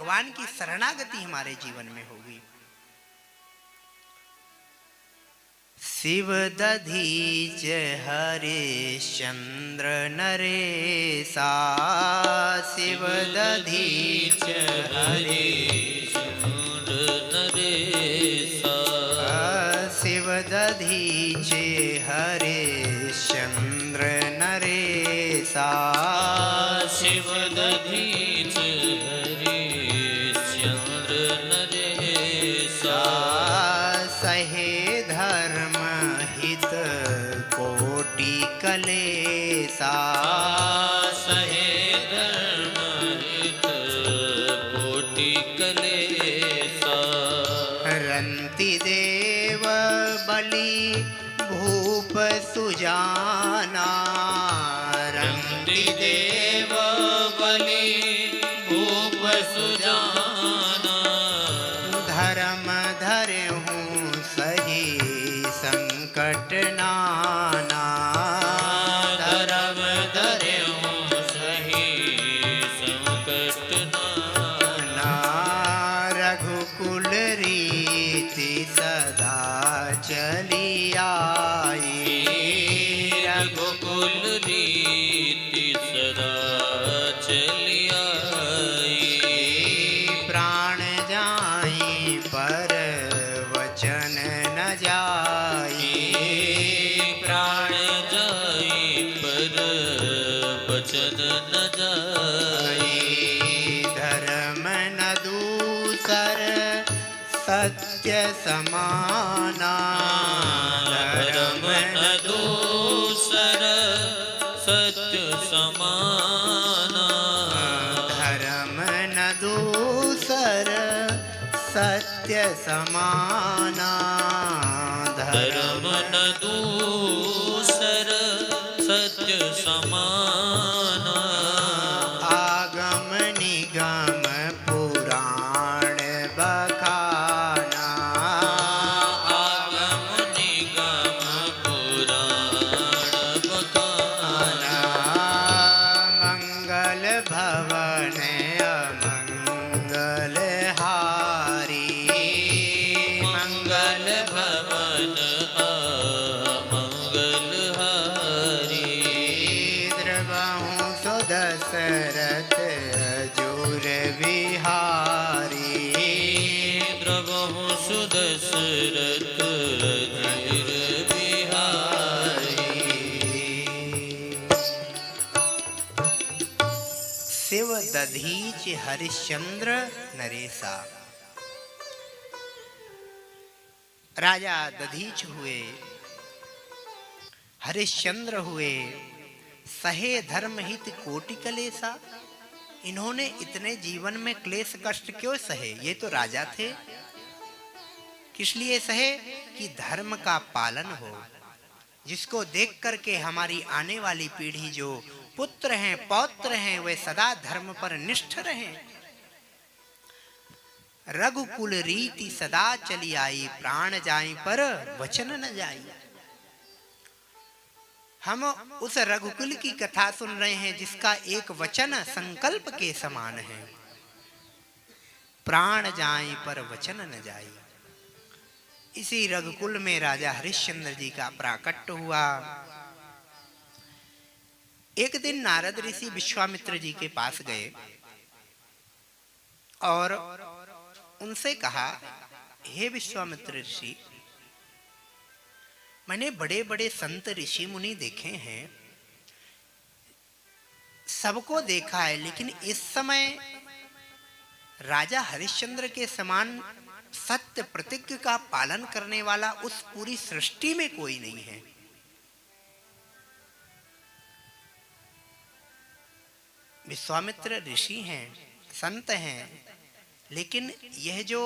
भगवान की शरणागति हमारे जीवन में होगी। शिव दधीच हरिश्चंद्र नरेसा, शिव दधीच हरिश्चंद्र नरेसा, शिव दधीच हरिश्चंद्र नरेसा, शिव दधीच हरिश्चंद्र नरेसा, सहे धर्म हित कोटि कलेसा, सहे धर्म हित कोटि कलेसा, रंति देव बलि भूप सुजाना, रंति देव बलि भूप सुजाना, धर्म धरहूँ सही संकट नाना, धर्म धरहूँ सही संकट नाना, रघुकुल रीति सदा चली आई, रघुकुल रीति सदा चली आई, प्राण जाई पर वचन न जाई, प्राण जाई पर वचन न जाई, धर्म न दूसर सत्य समाना, धर्म न दूसर सत्य समाना, धर्म न दूसर सत्य समाना, धर्म न दूसर सत्य समाना, आगम निगम पुराण बखाना, आगम निगम पुराण बखाना, मंगल भवन अमंगल हारी, मंगल भवन अमंगल हारी, द्रवहु सुदशरथ अजूर विहारी, द्रवहु सुदशरथ अजूर बिहारी, शिव दधीच हरिश्चंद्र नरेसा। राजा दधीच हुए, हरिश्चंद्र हुए, सहे धर्म हित कोटि कलेसा। इन्होंने इतने जीवन में क्लेश कष्ट क्यों सहे? ये तो राजा थे। किस लिए सहे? कि धर्म का पालन हो, जिसको देख करके हमारी आने वाली पीढ़ी जो पुत्र हैं पौत्र हैं वे सदा धर्म पर निष्ठ रहें। रघुकुल रीति सदा चली आई, प्राण जाई पर वचन न जाई। हम उस रघुकुल की कथा सुन रहे हैं जिसका एक वचन संकल्प के समान है, प्राण जाई पर वचन न जाई। इसी रघुकुल में राजा हरिश्चंद्र जी का प्राकट्य हुआ। एक दिन नारद ऋषि विश्वामित्र जी के पास गए और उनसे कहा, हे विश्वामित्र ऋषि, मैंने बड़े बड़े संत ऋषि मुनि देखे हैं, सबको देखा है, लेकिन इस समय राजा हरिश्चंद्र के समान सत्य प्रतिज्ञा का पालन करने वाला उस पूरी सृष्टि में कोई नहीं है। विश्वामित्र ऋषि हैं, संत हैं, लेकिन यह जो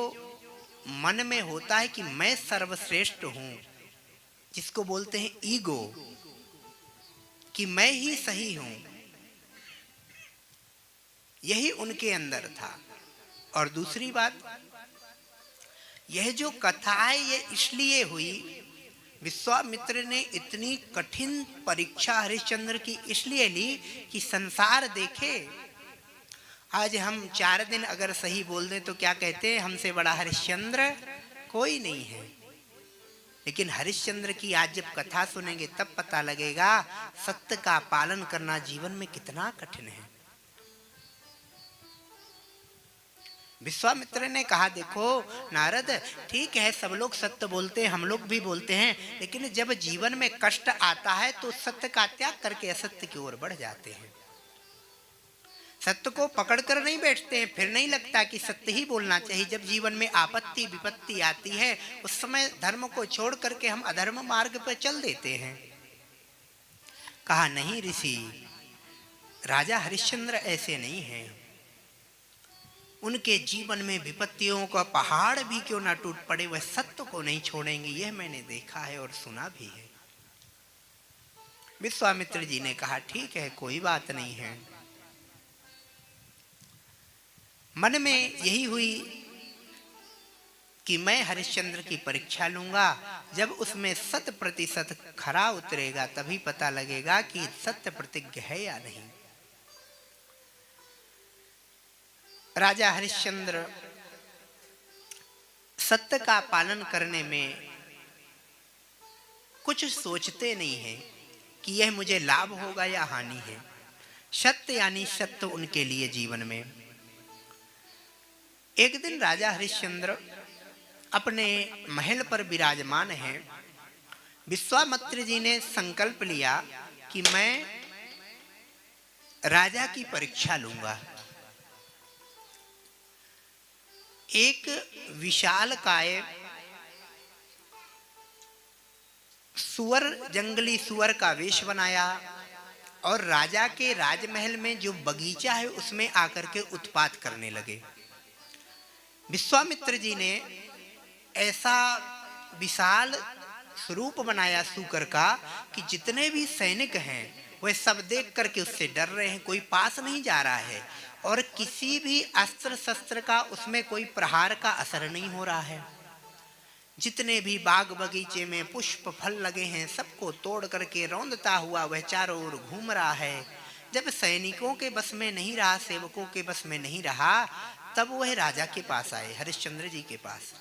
मन में होता है कि मैं सर्वश्रेष्ठ हूं, जिसको बोलते हैं ईगो, कि मैं ही सही हूं, यही उनके अंदर था। और दूसरी बात, यह जो कथा है ये इसलिए हुई, विश्वामित्र ने इतनी कठिन परीक्षा हरिश्चंद्र की इसलिए ली कि संसार देखे आज हम 4 दिन अगर सही बोल दें तो क्या कहते हैं, हमसे बड़ा हरिश्चंद्र कोई नहीं है। लेकिन हरिश्चंद्र की आज जब कथा सुनेंगे तब पता लगेगा सत्य का पालन करना जीवन में कितना कठिन है। विश्वामित्र ने कहा, देखो नारद, ठीक है सब लोग सत्य बोलते हैं, हम लोग भी बोलते हैं, लेकिन जब जीवन में कष्ट आता है तो सत्य का त्याग करके असत्य की ओर बढ़ जाते हैं। सत्य को पकड़ कर नहीं बैठते हैं, फिर नहीं लगता कि सत्य ही बोलना चाहिए। जब जीवन में आपत्ति विपत्ति आती है उस समय धर्म को छोड़ करके हम अधर्म मार्ग पर चल देते हैं। कहा, नहीं ऋषि, राजा हरिश्चंद्र ऐसे नहीं हैं। उनके जीवन में विपत्तियों का पहाड़ भी क्यों ना टूट पड़े, वह सत्य को नहीं छोड़ेंगे। यह मैंने देखा है और सुना भी है। विश्वामित्र जी ने कहा, ठीक है कोई बात नहीं है। मन में यही हुई कि मैं हरिश्चंद्र की परीक्षा लूंगा, जब उसमें 100% खरा उतरेगा तभी पता लगेगा कि सत्य प्रतिज्ञ है या नहीं। राजा हरिश्चंद्र सत्य का पालन करने में कुछ सोचते नहीं है कि यह मुझे लाभ होगा या हानि है। सत्य यानी सत्य उनके लिए जीवन में। एक दिन राजा हरिश्चंद्र अपने महल पर विराजमान हैं। विश्वामित्र जी ने संकल्प लिया कि मैं राजा की परीक्षा लूंगा। एक विशालकाय सुअर, जंगली सुअर का वेश बनाया और राजा के राजमहल में जो बगीचा है उसमें आकर के उत्पात करने लगे। विश्वामित्र जी ने ऐसा विशाल स्वरूप बनाया सूकर का कि जितने भी सैनिक हैं वह सब देख करके उससे डर रहे हैं, कोई पास नहीं जा रहा है और किसी भी अस्त्र शस्त्र का उसमें कोई प्रहार का असर नहीं हो रहा है। जितने भी बाग बगीचे में पुष्प फल लगे हैं सबको तोड़ करके रौंदता हुआ वह चारों ओर घूम रहा है। जब सैनिकों के बस में नहीं रहा, सेवकों के बस में नहीं रहा, तब वह राजा के पास आए, हरिश्चंद्र जी के पास,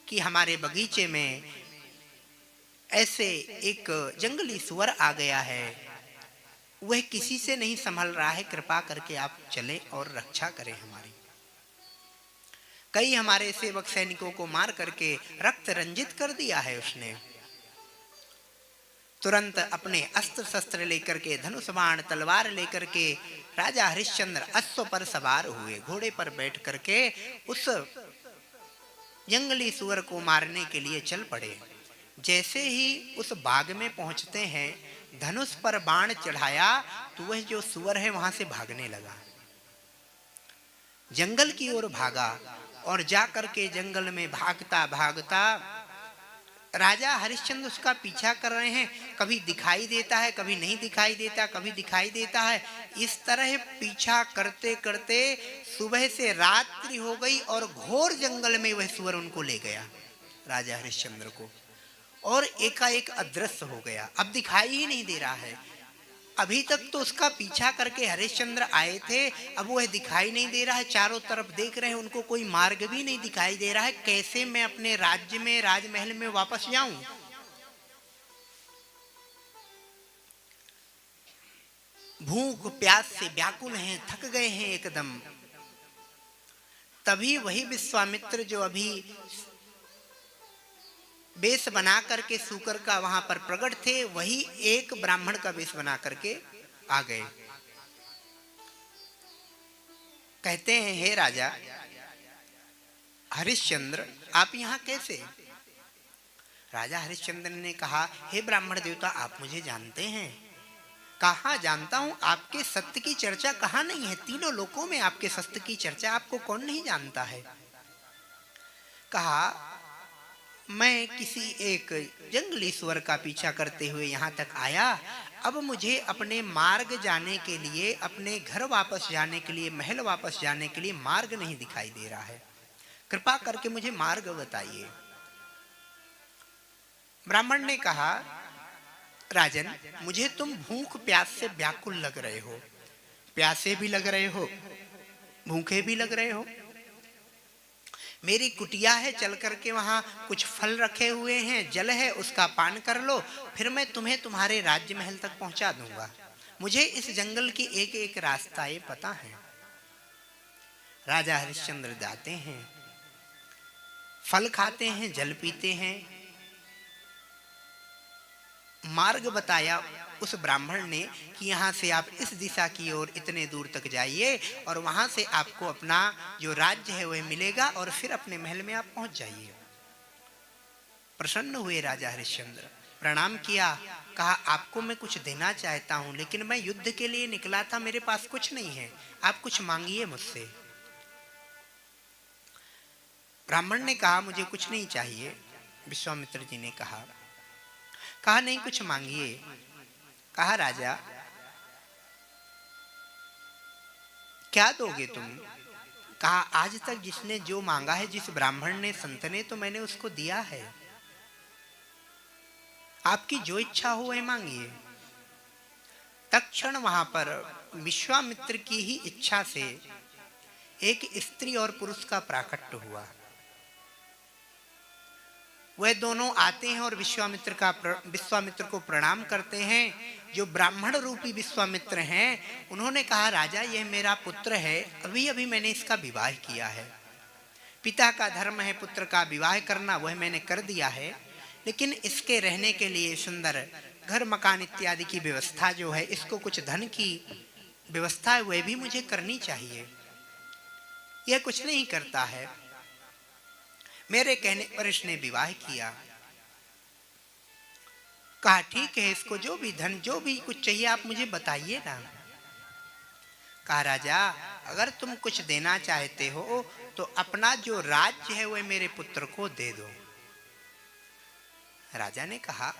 कि हमारे बगीचे में ऐसे एक जंगली सुअर आ गया है, वह किसी से नहीं संभल रहा है, कृपा करके आप चले और रक्षा करें हमारी। कई हमारे सेवक सैनिकों को मार करके रक्त रंजित कर दिया है उसने। तुरंत अपने अस्त्र शस्त्र लेकर के, धनुष बाण तलवार लेकर के राजा हरिश्चंद्र अश्व पर सवार हुए, घोड़े पर बैठ करके उस जंगली सुअर को मारने के लिए चल पड़े। जैसे ही उस बाग में पहुंचते हैं, धनुष पर बाण चढ़ाया तो वह जो सुअर है वहां से भागने लगा, जंगल की ओर भागा और जाकर के जंगल में भागता भागता राजा हरिश्चंद्र उसका पीछा कर रहे हैं। कभी दिखाई देता है, कभी नहीं दिखाई देता, कभी दिखाई देता है। इस तरह पीछा करते करते सुबह से रात्रि हो गई और घोर जंगल में वह सुअर उनको ले गया, राजा हरिश्चंद्र को, और एकाएक अदृश्य हो गया। अब दिखाई ही नहीं दे रहा है। अभी तक तो उसका पीछा करके हरिश्चंद्र आए थे, अब वह दिखाई नहीं दे रहा है। चारों तरफ देख रहे हैं, उनको कोई मार्ग भी नहीं दिखाई दे रहा है। कैसे मैं अपने राज्य में, राजमहल में वापस जाऊं? भूख प्यास से व्याकुल हैं, थक गए हैं एकदम। तभी वही विश्वामित्र जो अभी वेश बना करके सूकर का वहां पर प्रकट थे, वही एक ब्राह्मण का वेश बना करके आ गए। कहते हैं, हे राजा हरिश्चंद्र, आप यहां कैसे? राजा हरिश्चंद्र ने कहा, हे ब्राह्मण देवता, आप मुझे जानते हैं? कहाँ जानता हूं, आपके सत्य की चर्चा कहाँ नहीं है? तीनों लोकों में आपके सत्य की चर्चा, आपको कौन नहीं जानता है? कहा, मैं किसी एक जंगली सुअर का पीछा करते हुए यहाँ तक आया। अब मुझे अपने मार्ग जाने के लिए, अपने घर वापस जाने के लिए, महल वापस जाने के लिए मार्ग नहीं दिखाई दे रहा है। कृपा करके मुझे मार्ग बताइए। ब्राह्मण ने कहा, राजन, मुझे तुम भूख प्यास से व्याकुल लग रहे हो, प्यासे भी लग रहे हो भूखे भी लग रहे हो। मेरी कुटिया है, चल करके वहां कुछ फल रखे हुए हैं, जल है, उसका पान कर लो, फिर मैं तुम्हें तुम्हारे राज्य महल तक पहुंचा दूंगा। मुझे इस जंगल की एक एक रास्ता ये पता है। राजा हरिश्चंद्र जाते हैं, फल खाते हैं, जल पीते हैं। मार्ग बताया उस ब्राह्मण ने कि यहाँ से आप इस दिशा की ओर इतने दूर तक जाइए और वहां से आपको अपना जो राज्य है वह मिलेगा और फिर अपने महल में आप पहुंच जाइए। प्रसन्न हुए राजा हरिश्चंद्र, प्रणाम किया, कहा आपको मैं कुछ देना चाहता हूं, लेकिन मैं युद्ध के लिए निकला था, मेरे पास कुछ नहीं है, आप कुछ मांगिए मुझसे। ब्राह्मण ने कहा मुझे कुछ नहीं चाहिए। विश्वामित्र जी ने कहा नहीं कुछ मांगिए। कहा राजा क्या दोगे तुम? कहा आज तक जिसने जो मांगा है, जिस ब्राह्मण ने, संत ने, तो मैंने उसको दिया है। आपकी जो इच्छा हो वह मांगिए। तत्क्षण वहां पर विश्वामित्र की ही इच्छा से एक स्त्री और पुरुष का प्राकट्य हुआ। वह दोनों आते हैं और विश्वामित्र को प्रणाम करते हैं। जो ब्राह्मण रूपी विश्वामित्र हैं, उन्होंने कहा राजा यह मेरा पुत्र है, अभी अभी मैंने इसका विवाह किया है। पिता का धर्म है पुत्र का विवाह करना, वह मैंने कर दिया है, लेकिन इसके रहने के लिए सुंदर घर मकान इत्यादि की व्यवस्था जो है, इसको कुछ धन की व्यवस्था है वह भी मुझे करनी चाहिए। यह कुछ नहीं करता है। मेरे कहने पर इसने विवाह किया। कहा ठीक है, इसको जो भी धन, जो भी कुछ चाहिए आप मुझे बताइए ना। कहा राजा अगर तुम कुछ देना चाहते हो तो अपना जो राज्य है वह मेरे पुत्र को दे दो। राजा ने कहा,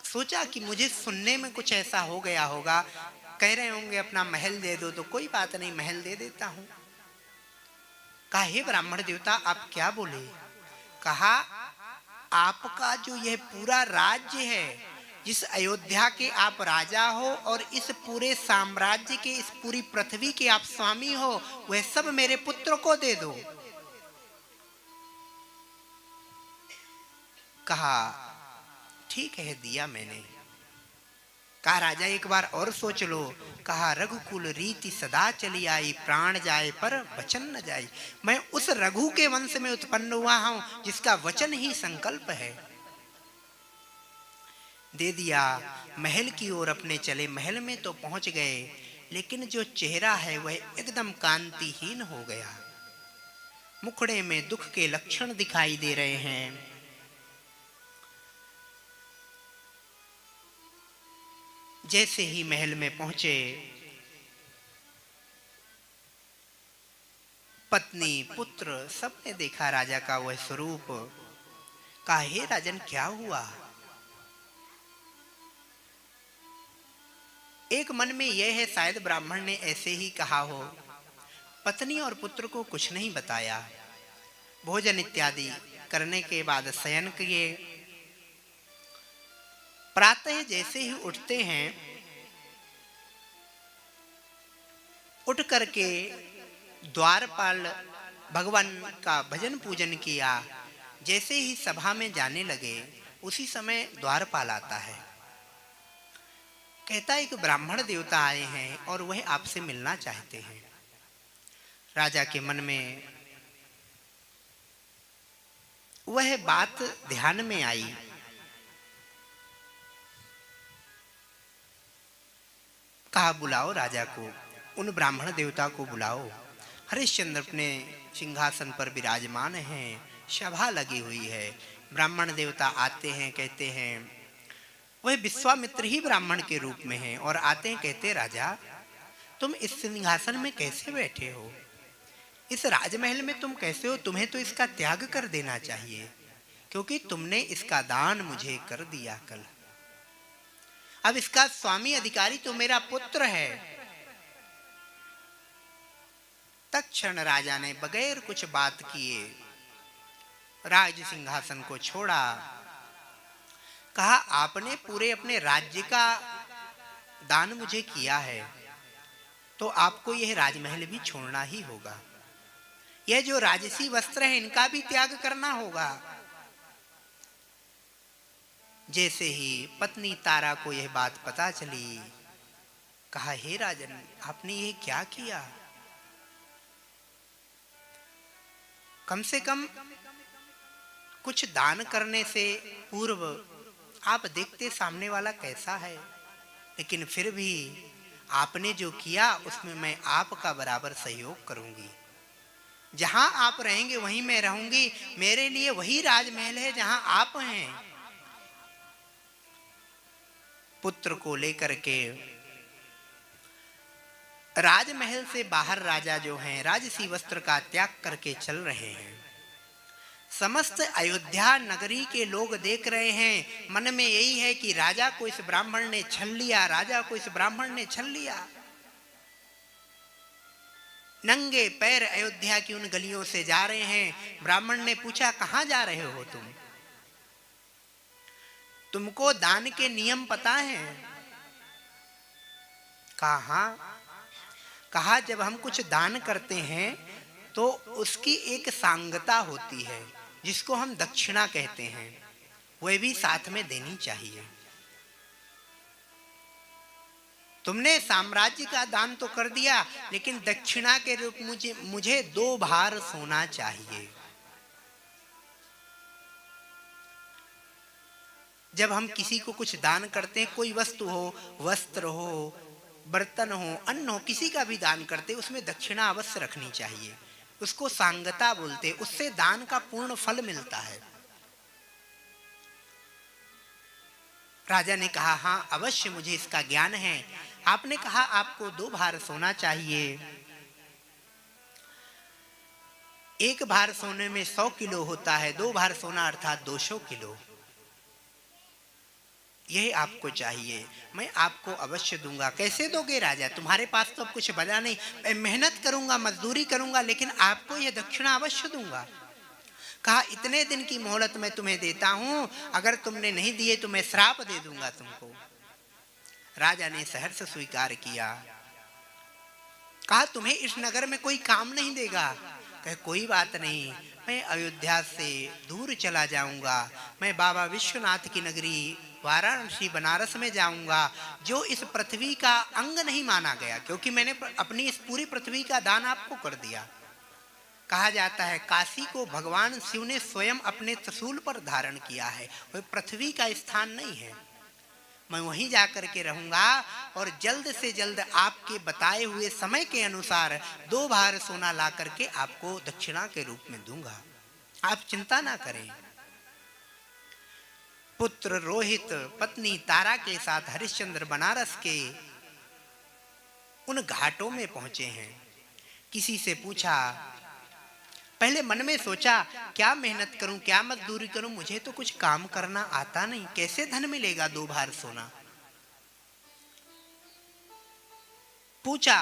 सोचा कि मुझे सुनने में कुछ ऐसा हो गया होगा, कह रहे होंगे अपना महल दे दो, तो कोई बात नहीं, महल दे देता हूं। कहा हे ब्राह्मण देवता आप क्या बोले? कहा आपका जो यह पूरा राज्य है, जिस अयोध्या के आप राजा हो और इस पूरे साम्राज्य के, इस पूरी पृथ्वी के आप स्वामी हो, वह सब मेरे पुत्र को दे दो। कहा ठीक है, दिया मैंने। कहा राजा एक बार और सोच लो। कहा रघुकुल रीति सदा चली आई, प्राण जाए पर वचन न जाए। मैं उस रघु के वंश में उत्पन्न हुआ हूं जिसका वचन ही संकल्प है। दे दिया। महल की ओर अपने चले। महल में तो पहुंच गए, लेकिन जो चेहरा है वह एकदम कांतिहीन हो गया। मुखड़े में दुख के लक्षण दिखाई दे रहे हैं। जैसे ही महल में पहुंचे, पत्नी पुत्र सबने देखा राजा का वह स्वरूप। कहा हे राजन क्या हुआ? एक मन में यह है शायद ब्राह्मण ने ऐसे ही कहा हो। पत्नी और पुत्र को कुछ नहीं बताया। भोजन इत्यादि करने के बाद शयन किए। प्रातः जैसे ही उठते हैं, उठ करके द्वारपाल भगवान का भजन पूजन किया। जैसे ही सभा में जाने लगे, उसी समय द्वारपाल आता है। कहता है एक ब्राह्मण देवता आए हैं और वह आपसे मिलना चाहते हैं। राजा के मन में वह बात ध्यान में आई। कहा बुलाओ राजा को, उन ब्राह्मण देवता को बुलाओ। हरिश्चंद्र अपने सिंहासन पर विराजमान हैं, सभा लगी हुई है। ब्राह्मण देवता आते हैं, कहते हैं, वह विश्वामित्र ही ब्राह्मण के रूप में हैं और आते हैं, कहते राजा तुम इस सिंहासन में कैसे बैठे हो? इस राजमहल में तुम कैसे हो? तुम्हें तो इसका त्याग कर देना चाहिए, क्योंकि तुमने इसका दान मुझे कर दिया कल। अब इसका स्वामी अधिकारी तो मेरा पुत्र है। तत्क्षण राजा ने बगैर कुछ बात किए राज सिंहासन को छोड़ा। कहा आपने पूरे अपने राज्य का दान मुझे किया है, तो आपको यह राजमहल भी छोड़ना ही होगा। यह जो राजसी वस्त्र है इनका भी त्याग करना होगा। जैसे ही पत्नी तारा को यह बात पता चली, कहा, हे राजन, आपने ये क्या किया? कम से कम कुछ दान करने से पूर्व आप देखते सामने वाला कैसा है, लेकिन फिर भी आपने जो किया उसमें मैं आपका बराबर सहयोग करूंगी। जहां आप रहेंगे वहीं मैं रहूंगी। मेरे लिए वही राजमहल है जहां आप हैं। पुत्र को लेकर के राजमहल से बाहर राजा जो हैं राजसी वस्त्र का त्याग करके चल रहे हैं। समस्त अयोध्या नगरी के लोग देख रहे हैं, मन में यही है कि राजा को इस ब्राह्मण ने छल लिया, राजा को इस ब्राह्मण ने छल लिया। नंगे पैर अयोध्या की उन गलियों से जा रहे हैं। ब्राह्मण ने पूछा, कहां जा रहे हो तुम? तुमको दान के नियम पता है? कहा, जब हम कुछ दान करते हैं तो उसकी एक सांगता होती है जिसको हम दक्षिणा कहते हैं, वह भी साथ में देनी चाहिए। तुमने साम्राज्य का दान तो कर दिया, लेकिन दक्षिणा के रूप मुझे 2 भार सोना चाहिए। जब हम किसी को कुछ दान करते हैं, कोई वस्तु हो, वस्त्र हो, बर्तन हो, अन्न हो, किसी का भी दान करते, उसमें दक्षिणा अवश्य रखनी चाहिए। उसको सांगता बोलते, उससे दान का पूर्ण फल मिलता है। राजा ने कहा, हाँ अवश्य मुझे इसका ज्ञान है। आपने कहा आपको 2 भार सोना चाहिए। 1 भार सोने में 100 किलो होता है, 2 भार सोना अर्थात 200 किलो। यही आपको चाहिए, मैं आपको अवश्य दूंगा। कैसे दोगे राजा? तुम्हारे पास तो अब कुछ बचा नहीं। मैं मेहनत करूंगा, मजदूरी करूंगा, लेकिन आपको यह दक्षिणा अवश्य दूंगा। कहा, इतने दिन की मोहलत मैं तुम्हें देता हूं, अगर तुमने नहीं दिए तो मैं श्राप दे दूंगा तुमको। राजा ने सहर्ष स्वीकार किया। कहा, तुम्हें इस नगर में कोई काम नहीं देगा? कहे, कोई बात नहीं, मैं अयोध्या से दूर चला जाऊंगा। मैं बाबा विश्वनाथ की नगरी वाराणसी बनारस में जाऊंगा, जो इस पृथ्वी का अंग नहीं माना गया, क्योंकि मैंने अपनी इस पूरी पृथ्वी का दान आपको कर दिया। कहा जाता है काशी को भगवान शिव ने स्वयं अपने त्रिशूल पर धारण किया है, वह पृथ्वी का स्थान नहीं है। मैं वहीं जाकर के रहूंगा और जल्द से जल्द आपके बताए हुए समय के अनुसार 2 भार सोना ला करके आपको दक्षिणा के रूप में दूंगा। आप चिंता ना करें। पुत्र रोहित पत्नी तारा के साथ हरिश्चंद्र बनारस के उन घाटों में पहुंचे हैं। किसी से पूछा, पहले मन में सोचा क्या मेहनत करूं, क्या मजदूरी करूं, मुझे तो कुछ काम करना आता नहीं, कैसे धन मिलेगा 2 भार सोना। पूछा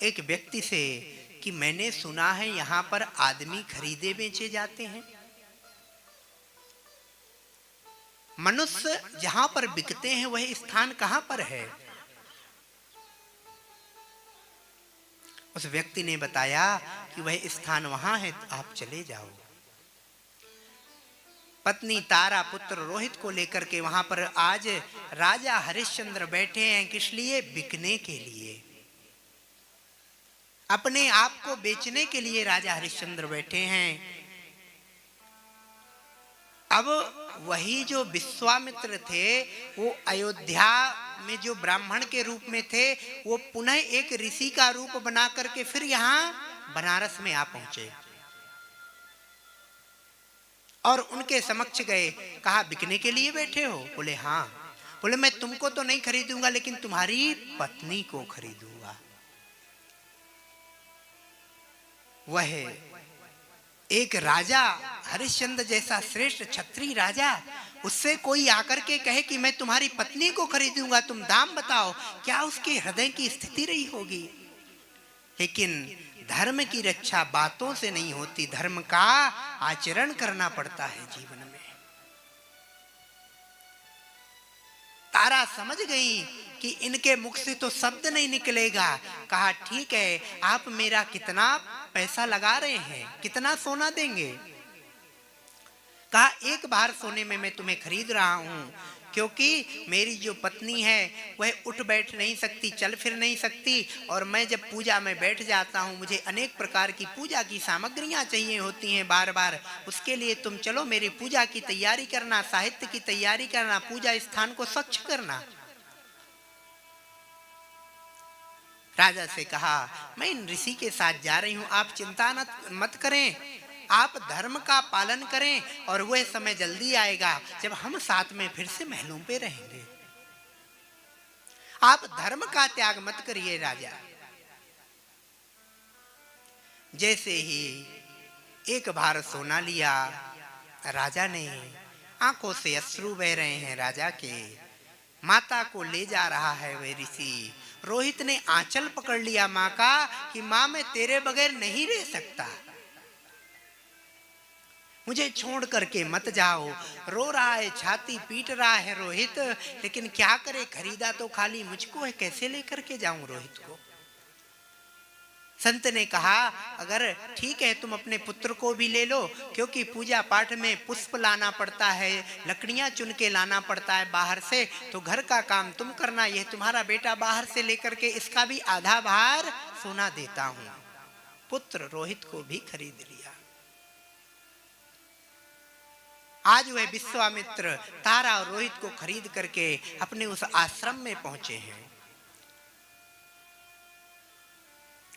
एक व्यक्ति से कि मैंने सुना है यहां पर आदमी खरीदे बेचे जाते हैं। मनुष्य जहां पर बिकते हैं वह स्थान कहां पर है? उस व्यक्ति ने बताया कि वह स्थान वहां है, आप चले जाओ। पत्नी तारा पुत्र रोहित को लेकर के वहां पर आज राजा हरिश्चंद्र बैठे हैं। किस लिए? बिकने के लिए, अपने आप को बेचने के लिए राजा हरिश्चंद्र बैठे हैं। अब वही जो विश्वामित्र थे वो अयोध्या में जो ब्राह्मण के रूप में थे, वो पुनः एक ऋषि का रूप बना करके फिर यहाँ बनारस में आ पहुंचे और उनके समक्ष गए। कहा, बिकने के लिए बैठे हो? बोले हाँ। बोले, मैं तुमको तो नहीं खरीदूंगा, लेकिन तुम्हारी पत्नी को खरीदूंगा। वह एक राजा हरिश्चंद्र जैसा श्रेष्ठ क्षत्रिय राजा, उससे कोई आकर के कहे कि मैं तुम्हारी पत्नी को खरीदूंगा, तुम दाम बताओ, क्या उसके हृदय की स्थिति रही होगी? लेकिन धर्म की रक्षा बातों से नहीं होती, धर्म का आचरण करना पड़ता है जीवन में। तारा समझ गई कि इनके मुख से तो शब्द नहीं निकलेगा। कहा ठीक है, आप मेरा कितना पैसा लगा रहे हैं, कितना सोना देंगे? कहा एक बार सोने में मैं तुम्हें खरीद रहा हूं, क्योंकि मेरी जो पत्नी है वह उठ बैठ नहीं सकती, चल फिर नहीं सकती, और मैं जब पूजा में बैठ जाता हूं मुझे अनेक प्रकार की पूजा की सामग्रियां चाहिए होती हैं बार बार। उसके लिए तुम चलो, मेरी पूजा की तैयारी करना, साहित्य की तैयारी करना, पूजा स्थान को स्वच्छ करना। राजा से कहा मैं इन ऋषि के साथ जा रही हूं, आप चिंता मत करें, आप धर्म का पालन करें और वह समय जल्दी आएगा जब हम साथ में फिर से महलों पे रहेंगे। आप धर्म का त्याग मत करिए राजा। जैसे ही एक बार सोना लिया, राजा ने, आंखों से अश्रु बह रहे हैं राजा के, माता को ले जा रहा है वह ऋषि। रोहित ने आंचल पकड़ लिया माँ का कि माँ मैं तेरे बगैर नहीं रह सकता, मुझे छोड़ करके मत जाओ। रो रहा है, छाती पीट रहा है रोहित, लेकिन क्या करे, खरीदा तो खाली मुझको है, कैसे लेकर के जाऊं रोहित को। संत ने कहा अगर ठीक है तुम अपने पुत्र को भी ले लो, क्योंकि पूजा पाठ में पुष्प लाना पड़ता है, लकड़ियां चुन के लाना पड़ता है बाहर से, तो घर का काम तुम करना, यह तुम्हारा बेटा बाहर से लेकर के इसका भी आधा भार सोना देता हूं। पुत्र रोहित को भी खरीद लिया। आज वह विश्वामित्र तारा और रोहित को खरीद करके अपने उस आश्रम में पहुंचे हैं।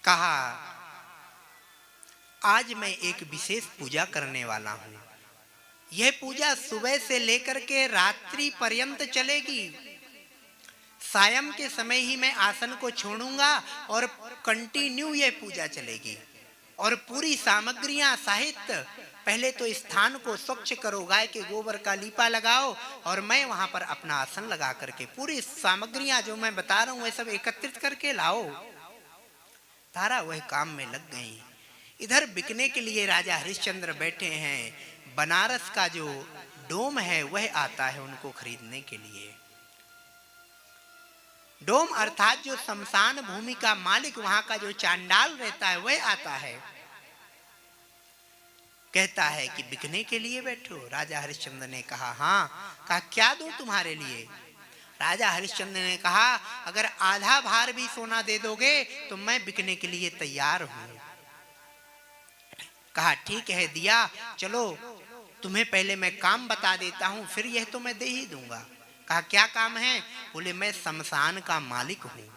कहा आज मैं एक विशेष पूजा करने वाला हूं, यह पूजा सुबह से लेकर के रात्रि पर्यंत चलेगी। सायं के समय ही मैं आसन को छोड़ूंगा और कंटिन्यू यह पूजा चलेगी, और पूरी सामग्रियां, साहित्य, पहले तो स्थान को स्वच्छ करो, गाय के गोबर का लीपा लगाओ, और मैं वहां पर अपना आसन लगा करके पूरी सामग्रियां जो मैं बता रहा हूं वह सब एकत्रित करके लाओ। तारा वह काम में लग गई। इधर बिकने के लिए राजा हरिश्चंद्र बैठे हैं। बनारस का जो डोम है वह आता है उनको खरीदने के लिए। डोम अर्थात जो शमशान भूमि का मालिक, वहां का जो चांडाल रहता है वह आता है। कहता है कि बिकने के लिए बैठो। राजा हरिश्चंद्र ने कहा हाँ। कहा क्या दूं तुम्हारे लिए? राजा हरिश्चंद्र ने कहा अगर आधा भार भी सोना दे दोगे तो मैं बिकने के लिए तैयार हूं। कहा ठीक है दिया, चलो तुम्हें पहले मैं काम बता देता हूं, फिर यह तो मैं दे ही दूंगा। कहा क्या काम है? बोले मैं शमशान का मालिक हूं,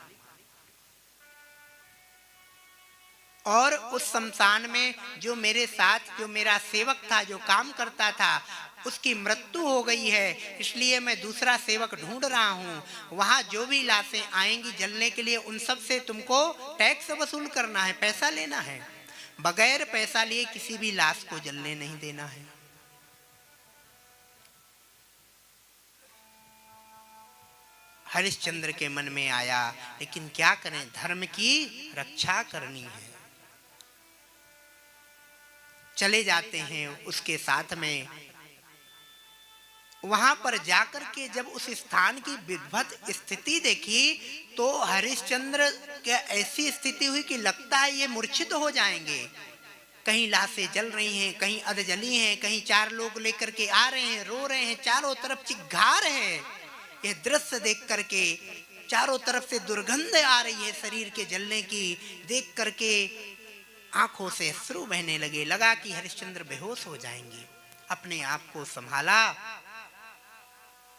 और उस शमशान में जो मेरे साथ जो मेरा सेवक था, जो काम करता था, उसकी मृत्यु हो गई है, इसलिए मैं दूसरा सेवक ढूंढ रहा हूं। वहां जो भी लाशें आएंगी जलने के लिए उन सब से तुमको टैक्स वसूल करना है, पैसा लेना है। बगैर पैसा लिए किसी भी लाश को जलने नहीं देना है। हरिश्चंद्र के मन में आया लेकिन क्या करें, धर्म की रक्षा करनी है। चले जाते हैं उसके साथ में। वहां पर जाकर के जब उस स्थान की विभत्स स्थिति देखी तो हरिश्चंद्र के ऐसी स्थिति हुई कि लगता है ये मूर्छित हो जाएंगे। कहीं लाशें जल रही हैं, कहीं अध जली हैं, कहीं चार लोग लेकर के आ रहे हैं, रो रहे हैं, चारों तरफ चिघार है। यह दृश्य देख करके चारों तरफ से दुर्गंध आ रही है शरीर के जलने की। देख करके आंखों से अश्रु बहने लगे, लगा कि हरिश्चंद्र बेहोश हो जाएंगे। अपने आप को संभाला,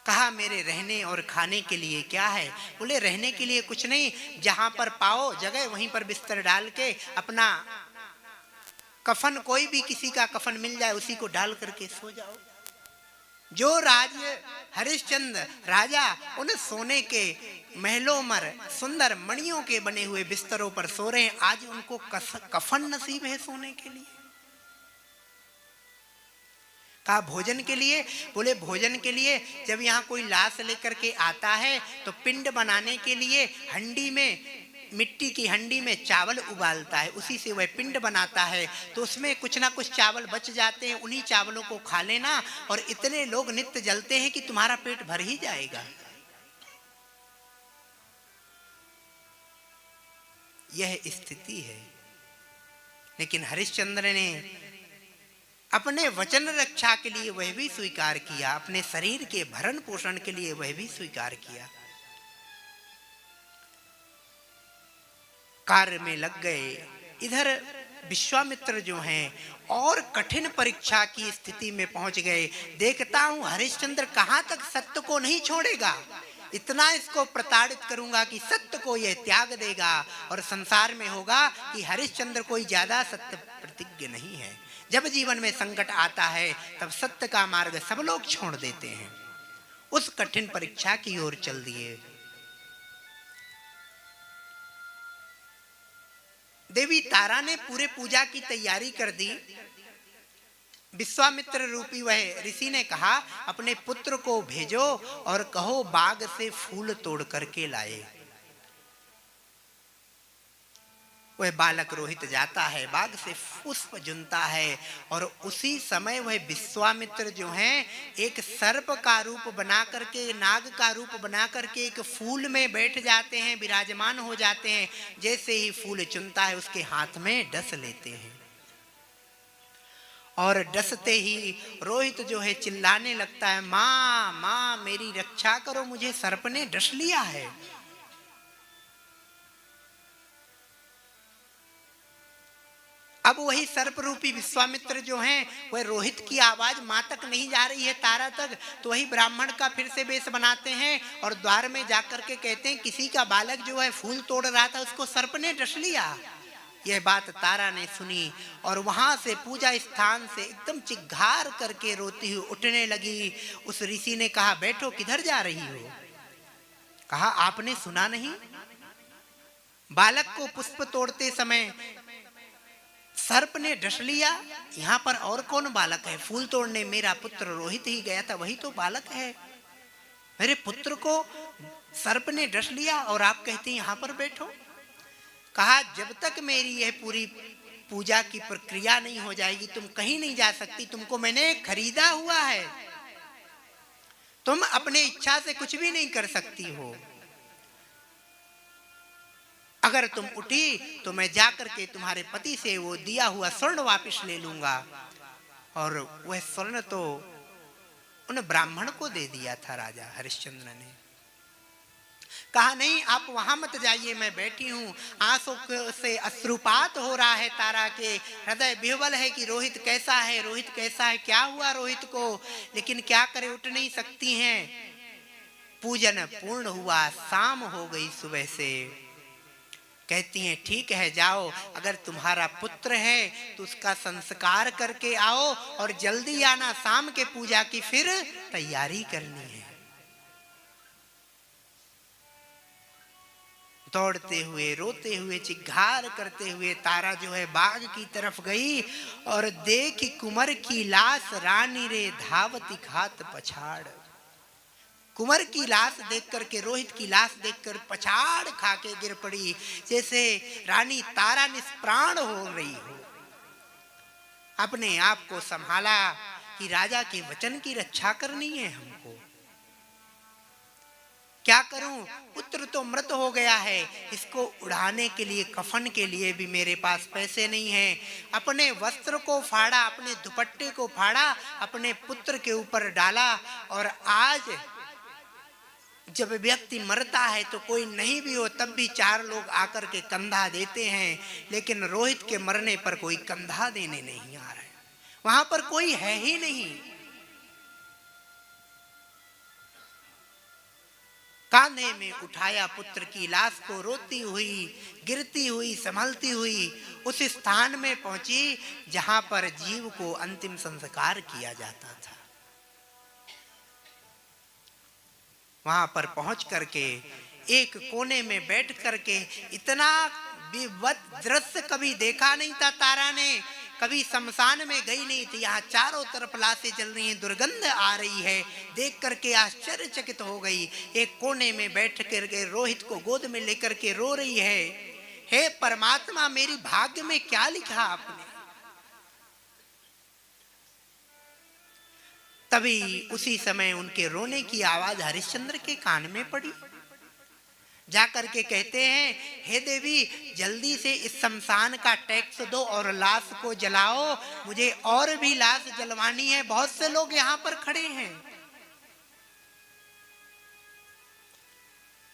कहा मेरे रहने और खाने के लिए क्या है? बोले रहने के लिए कुछ नहीं, जहां पर पाओ जगह वहीं पर बिस्तर डाल के अपना कफन, कोई भी किसी का कफन मिल जाए उसी को डाल करके सो जाओ। जो राज्य हरिश्चंद्र राजा उन सोने के महलों में सुंदर मणियों के बने हुए बिस्तरों पर सो रहे हैं, आज उनको कफन नसीब है सोने के लिए। कहा भोजन के लिए? बोले भोजन के लिए जब यहाँ कोई लाश लेकर के आता है तो पिंड बनाने के लिए हंडी में, मिट्टी की हंडी में चावल उबालता है, उसी से वह पिंड बनाता है। तो उसमें कुछ ना कुछ चावल बच जाते हैं, उन्हीं चावलों को खा लेना, और इतने लोग नित्य जलते हैं कि तुम्हारा पेट भर ही जाएगा। यह स्थिति है। लेकिन हरिश्चंद्र ने अपने वचन रक्षा के लिए वह भी स्वीकार किया, अपने शरीर के भरण पोषण के लिए वह भी स्वीकार किया। कार्य में लग गए। इधर विश्वामित्र जो हैं और कठिन परीक्षा की स्थिति में पहुंच गए। देखता हूं हरिश्चंद्र कहां तक सत्य को नहीं छोड़ेगा, इतना इसको प्रताड़ित करूंगा कि सत्य को यह त्याग देगा। और संसार में होगा कि हरिश्चंद्र कोई ज्यादा सत्य प्रतिज्ञ नहीं है। जब जीवन में संकट आता है तब सत्य का मार्ग सब लोग छोड़ देते हैं। उस कठिन परीक्षा की ओर चल दिए। देवी तारा ने पूरे पूजा की तैयारी कर दी। विश्वामित्र रूपी वह ऋषि ने कहा, अपने पुत्र को भेजो और कहो बाग से फूल तोड़ करके लाए। वह बालक रोहित जाता है, बाग से पुष्प चुनता है और उसी समय वह विश्वामित्र जो हैं एक सर्प का रूप बना करके, नाग का रूप बना करके एक फूल में बैठ जाते हैं, विराजमान हो जाते हैं। जैसे ही फूल चुनता है उसके हाथ में डस लेते हैं और डसते ही रोहित जो है चिल्लाने लगता है, माँ माँ मेरी रक्षा करो, मुझे सर्प ने डस लिया है। अब वही सर्प रूपी विश्वामित्र जो हैं वह रोहित की आवाज मां तक नहीं जा रही है, तारा तक, तो वही ब्राह्मण का फिर से वेश बनाते हैं और द्वार में जाकर के कहते हैं, किसी का बालक जो है फूल तोड़ रहा था उसको सर्प ने डस लिया। यह बात तारा ने सुनी और वहां से पूजा स्थान से एकदम चिघार करके रोती हुई उठने लगी। उस ऋषि ने कहा, बैठो, किधर जा रही हो? कहा, आपने सुना नहीं, बालक को पुष्प तोड़ते समय सर्प ने डस लिया। यहाँ पर और कौन बालक है? फूल तोड़ने मेरा पुत्र रोहित ही गया था, वही तो बालक है। मेरे पुत्र को सर्प ने डस लिया और आप कहते हैं यहाँ पर बैठो। कहा, जब तक मेरी यह पूरी पूजा की प्रक्रिया नहीं हो जाएगी तुम कहीं नहीं जा सकती। तुमको मैंने खरीदा हुआ है, तुम अपने इच्छा से कुछ भी नहीं कर सकती हो। अगर तुम उठी तो मैं जाकर के तुम्हारे पति से वो दिया हुआ स्वर्ण वापस ले लूंगा। और वह स्वर्ण तो उन ब्राह्मण को दे दिया था राजा हरिश्चंद्र ने। कहा, नहीं आप वहां मत जाइए, मैं बैठी हूं, आंसू से अश्रुपात हो रहा है, तारा के हृदय विह्वल है कि रोहित कैसा है, रोहित कैसा है, क्या हुआ रोहित को। लेकिन क्या करे, उठ नहीं सकती हैं। पूजन पूर्ण हुआ, शाम हो गई सुबह से। कहती हैं, ठीक है जाओ, अगर तुम्हारा पुत्र है तो उसका संस्कार करके आओ और जल्दी आना, शाम के पूजा की फिर तैयारी करनी है। दौड़ते हुए, रोते हुए, चिघार करते हुए तारा जो है बाग की तरफ गई और देखी कुंवर की लाश रानी रे धावती खात पछाड़। कुंवर की लाश देख करके, रोहित की लाश देखकर पछाड़ खा के गिर पड़ी, जैसे रानी तारा निष्प्राण हो रही हो। अपने आप को संभाला कि राजा के वचन की रक्षा करनी है हमको। क्या करूं, पुत्र तो मृत हो गया है, इसको उड़ाने के लिए, कफन के लिए भी मेरे पास पैसे नहीं हैं। अपने वस्त्र को फाड़ा, अपने दुपट्टे को फाड़ा, अपने पुत्र के ऊपर डाला। और आज जब व्यक्ति मरता है तो कोई नहीं भी हो तब भी चार लोग आकर के कंधा देते हैं, लेकिन रोहित के मरने पर कोई कंधा देने नहीं आ रहा है, वहां पर कोई है ही नहीं। कांधे में उठाया पुत्र की लाश को, रोती हुई, गिरती हुई, संभलती हुई उस स्थान में पहुंची जहां पर जीव को अंतिम संस्कार किया जाता था। वहां पर पहुंच करके एक कोने में बैठ करके, इतना विवत दृश्य कभी देखा नहीं था तारा ने, कभी शमशान में गई नहीं थी। यहाँ चारों तरफ लाशें जल रही हैं, दुर्गंध आ रही है, देख करके आश्चर्यचकित हो गई। एक कोने में बैठ करके रोहित को गोद में लेकर के रो रही है, हे परमात्मा मेरी भाग्य में क्या लिखा आपने। तभी उसी समय उनके रोने की आवाज हरिश्चंद्र के कान में पड़ी। जाकर के कहते हैं, हे देवी जल्दी से इस शमशान का टैक्स दो और लाश को जलाओ, मुझे और भी लाश जलवानी है, बहुत से लोग यहाँ पर खड़े हैं।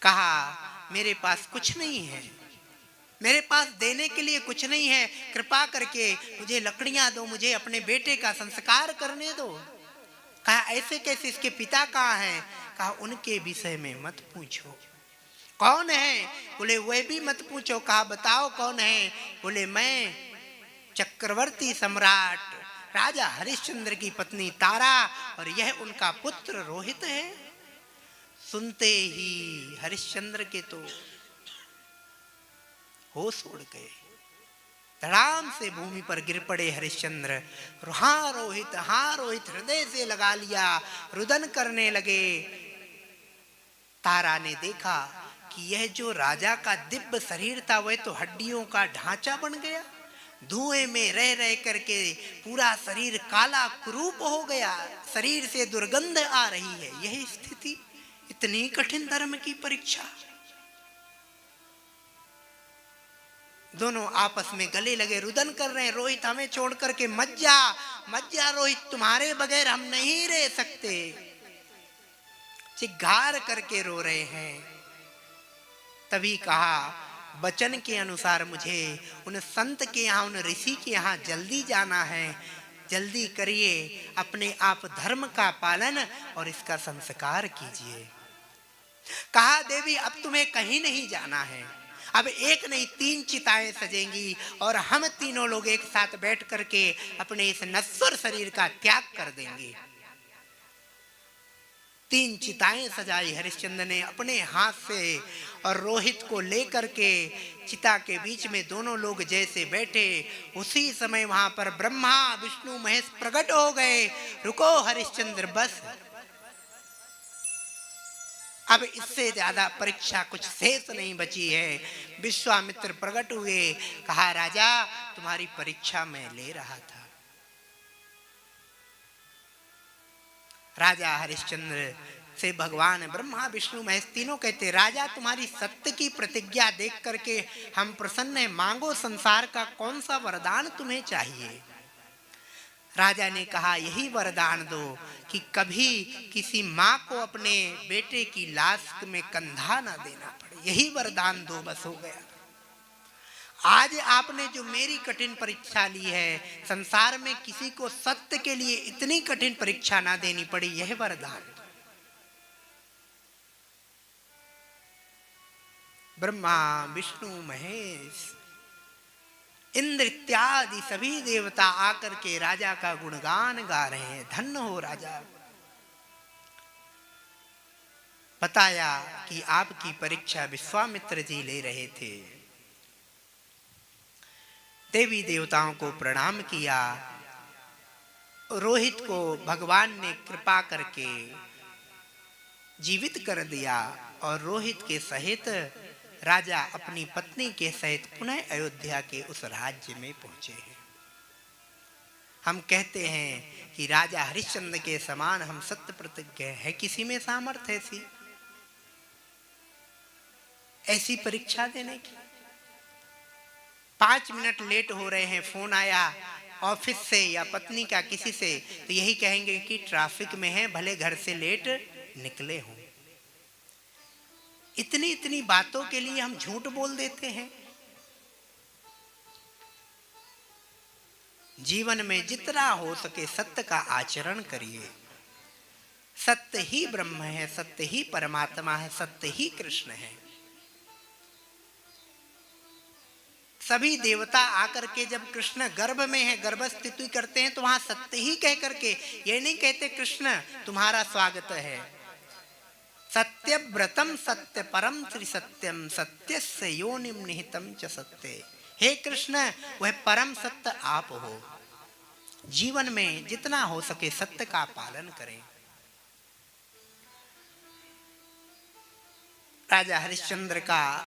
कहा मेरे पास कुछ नहीं है, मेरे पास देने के लिए कुछ नहीं है, कृपा करके मुझे लकड़ियां दो, मुझे अपने बेटे का संस्कार करने दो। कहा ऐसे कैसे, इसके पिता कहाँ हैं? कहा उनके विषय में मत पूछो। कौन है? बोले वह भी मत पूछो। कहा बताओ कौन है? बोले मैं चक्रवर्ती सम्राट राजा हरिश्चंद्र की पत्नी तारा और यह उनका पुत्र रोहित है। सुनते ही हरिश्चंद्र के तो होश उड़ गए, धड़ाम से भूमि पर गिर पड़े हरिश्चंद्र। हाँ रोहित हृदय से लगा लिया, रुदन करने लगे। तारा ने देखा कि यह जो राजा का दिव्य शरीर था वह तो हड्डियों का ढांचा बन गया, धुएं में रह रह करके पूरा शरीर काला कुरूप हो गया, शरीर से दुर्गंध आ रही है। यही स्थिति, इतनी कठिन धर्म की परीक्षा। दोनों आपस में गले लगे, रुदन कर रहे हैं, रोहित हमें छोड़ करके मत जा रोहित, तुम्हारे बगैर हम नहीं रह सकते। चिघार करके रो रहे हैं। तभी कहा वचन के अनुसार मुझे उन संत के यहाँ, उन ऋषि के यहाँ जल्दी जाना है, जल्दी करिए, अपने आप धर्म का पालन और इसका संस्कार कीजिए। कहा देवी अब तुम्हें कहीं नहीं जाना है, अब एक नहीं 3 चिताएं सजेंगी और हम तीनों लोग एक साथ बैठ करके अपने इस नश्वर शरीर का त्याग कर देंगे। 3 चिताएं सजाई हरिश्चंद्र ने अपने हाथ से और रोहित को लेकर के चिता के बीच में दोनों लोग जैसे बैठे, उसी समय वहां पर ब्रह्मा विष्णु महेश प्रकट हो गए। रुको हरिश्चंद्र, बस अब इससे ज्यादा परीक्षा कुछ शेष नहीं बची है। विश्वामित्र प्रकट हुए, कहा राजा तुम्हारी परीक्षा मैं ले रहा था। राजा हरिश्चंद्र से भगवान ब्रह्मा विष्णु महेश तीनों कहते, राजा तुम्हारी सत्य की प्रतिज्ञा देख करके हम प्रसन्न हैं, मांगो संसार का कौन सा वरदान तुम्हें चाहिए। राजा ने कहा यही वरदान दो कि कभी किसी माँ को अपने बेटे की लाश में कंधा ना देना पड़े, यही वरदान दो, बस हो गया। आज आपने जो मेरी कठिन परीक्षा ली है, संसार में किसी को सत्य के लिए इतनी कठिन परीक्षा ना देनी पड़ी, यह वरदान। ब्रह्मा विष्णु महेश इंद्र इत्यादि सभी देवता आकर के राजा का गुणगान गा रहे हैं, धन्य हो राजा। बताया कि आपकी परीक्षा विश्वामित्र जी ले रहे थे। देवी देवताओं को प्रणाम किया। रोहित को भगवान ने कृपा करके जीवित कर दिया और रोहित के सहित राजा अपनी पत्नी के सहित पुनः अयोध्या के उस राज्य में पहुंचे हैं। हम कहते हैं कि राजा हरिश्चंद्र के समान हम सत्य प्रतिज्ञ है, किसी में सामर्थ्य ऐसी परीक्षा देने की। 5 मिनट लेट हो रहे हैं, फोन आया ऑफिस से या पत्नी का किसी से, तो यही कहेंगे कि ट्रैफिक में है, भले घर से लेट निकले हों। इतनी बातों के लिए हम झूठ बोल देते हैं। जीवन में जितना हो सके सत्य का आचरण करिए। सत्य ही ब्रह्म है, सत्य ही परमात्मा है, सत्य ही कृष्ण है। सभी देवता आकर के जब कृष्ण गर्भ में है, गर्भ स्थिति करते हैं, तो वहां सत्य ही कह करके, ये नहीं कहते कृष्ण तुम्हारा स्वागत है। सत्य व्रतम सत्य परम त्रिसत्यम सत्यस्य योनिम निहितम च सत्य। हे कृष्ण वह परम सत्य आप हो। जीवन में जितना हो सके सत्य का पालन करें। राजा हरिश्चंद्र का